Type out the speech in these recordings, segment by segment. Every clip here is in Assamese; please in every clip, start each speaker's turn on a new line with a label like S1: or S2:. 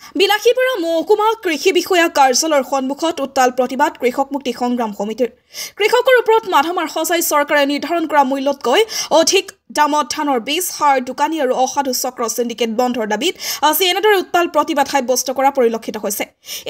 S1: বিলাসীপাৰা মহকুমা কৃষি বিষয়া কাৰ্যালয়ৰ সন্মুখত উত্তাল প্ৰতিবাদ কৃষক মুক্তি সংগ্ৰাম সমিতিৰ কৃষকৰ ওপৰত মাধমাৰ সজাই চৰকাৰে নিৰ্ধাৰণ কৰা মূল্যতকৈ অধিক দামত ধানৰ বীজ সাৰ দোকানী আৰু অসাধু চক্ৰ সিন্ডিকেট বন্ধৰ দাবীত আজি এনেদৰে উত্তাল প্ৰতিবাদ সাব্যস্ত কৰা পৰিলক্ষিত হৈছে।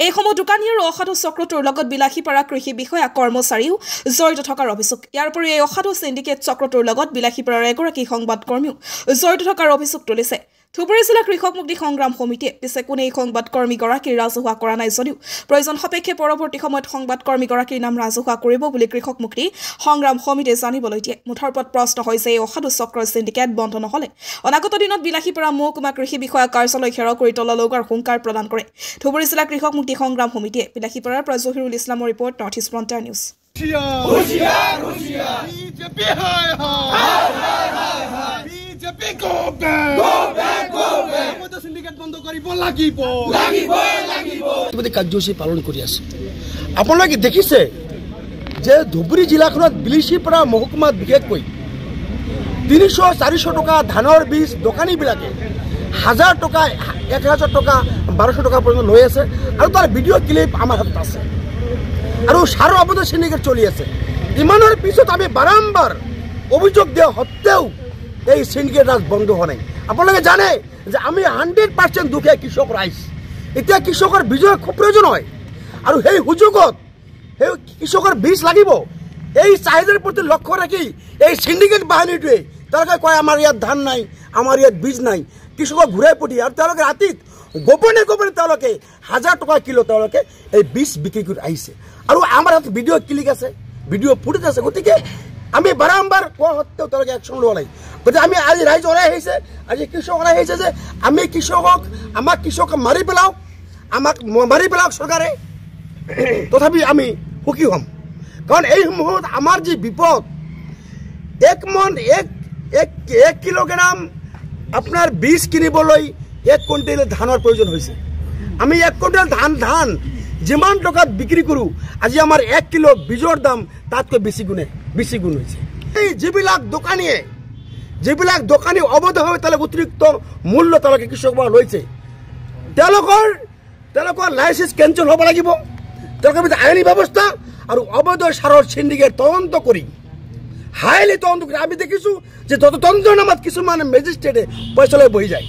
S1: এই সমূহ দোকানী আৰু অসাধু চক্ৰটোৰ লগত বিলাসীপাৰা কৃষি বিষয়া কৰ্মচাৰীও জড়িত থকাৰ অভিযোগ। ইয়াৰ উপৰি এই অসাধু সিন্ডিকেট চক্ৰটোৰ লগত বিলাসীপাৰাৰ এগৰাকী সংবাদকৰ্মীও জড়িত থকাৰ অভিযোগ তুলিছে। ধুবুৰী জিলা কৃষক মুক্তি সংগ্ৰাম সমিতিয়ে পিছে কোনে এই সংবাদকৰ্মীগৰাকীৰ ৰাজহুৱা কৰা নাই যদিও প্ৰয়োজন সাপেক্ষে পৰৱৰ্তী সময়ত সংবাদকৰ্মীগৰাকীৰ নাম ৰাজহুৱা কৰিব বুলি কৃষক মুক্তি সংগ্ৰাম সমিতিয়ে জানিবলৈ দিয়ে। মুঠৰ ওপৰত প্ৰশ্ন হৈছে এই অসাধু চক্ৰৰ সিন্ডিকেট বন্ধ নহ'লে অনাগত দিনত বিলাসীপাৰা মহকুমা কৃষি বিষয়া কাৰ্যালয় ঘেৰাও কৰি তলা লগোৱাৰ হুংকাৰ প্ৰদান কৰে। ধুবুৰী জিলা কৃষক মুক্তি সংগ্ৰাম সমিতিয়ে বিলাসীপাৰাৰ পৰা জহিৰুল ইছলামৰ report north east frontier news.
S2: কাৰ্যসূচী পালন কৰি আছে। আপোনালোকে দেখিছে যে ধুবুৰী জিলাখনত বিলাসীপাৰা মহকুমাত বিশেষকৈ 300-400 টকা ধানৰ বীজ দোকানীবিলাকে 1000 টকা 1000 টকা 1200 টকা পৰ্যন্ত লৈ আছে আৰু তাৰ ভিডিঅ' ক্লিপ আমাৰ হাতত আছে আৰু সাৰৰ অবৈধ সিন্ডিকেট চলি আছে। ইমানৰ পিছত আমি বাৰম্বাৰ অভিযোগ দিয়া সত্ত্বেও এই সিন্ডিকেট ৰাজ বন্ধ হোৱা নাই। আপোনালোকে জানে যে আমি 100% দুখীয়া কৃষক ৰাইজ। এতিয়া কৃষকৰ বীজৰ খুব প্ৰয়োজন হয় আৰু সেই সুযোগত সেই কৃষকৰ বীজ লাগিব। এই চাহিদাৰ প্ৰতি লক্ষ্য ৰাখি এই সিন্ডিকেট বাহিনীটোৱে তেওঁলোকে কয় আমাৰ ইয়াত ধান নাই, আমাৰ ইয়াত বীজ নাই, কৃষকক ঘূৰাই পঠিয়াই আৰু তেওঁলোকে ৰাতিত গোপনে গোপনে তেওঁলোকে 1000 টকা কিলো তেওঁলোকে এই বীজ বিক্ৰী কৰি আহিছে আৰু আমাৰ হাতত ভিডিঅ' ক্লিক আছে, ভিডিঅ' ফুটেজ আছে। গতিকে আমি বাৰম্বাৰ কোৱা সত্ত্বেও তেওঁলোকে একশ্যন লোৱা নাই। গতিকে আমি আজি ৰাইজ ওলাই আহিছে, আজি কৃষক ওলাই আহিছে যে আমি আমাক কৃষকক মাৰি পেলাওক চৰকাৰে, তথাপি আমি সুখী হ'ম। কাৰণ এই মুহূৰ্তত আমাৰ যি বিপদ, 1 কিলোগ্ৰাম আপোনাৰ বীজ কিনিবলৈ 1 কুইণ্টেল ধানৰ প্ৰয়োজন হৈছে। আমি 1 কুইণ্টেল ধান যিমান টকাত বিক্ৰী কৰোঁ, আজি আমাৰ 1 কিলো বীজৰ দাম তাতকৈ বেছি গুণ হৈছে। এই যিবিলাক দোকানী অবৈধভাৱে তেওঁলোকে অতিৰিক্ত মূল্য তেওঁলোকে কৃষকৰ পৰা লৈছে, তেওঁলোকৰ লাইচেন্স কেঞ্চেল হ'ব লাগিব। তেওঁলোকৰ আইনী ব্যৱস্থা আৰু অবৈধ সাৰৰ সিন্ডিকেট তদন্ত কৰি হাইলি তদন্ত কৰি আমি দেখিছোঁ যে তদন্তৰ নামত কিছুমান মেজিষ্ট্ৰেটে পইচা লৈ বহি যায়।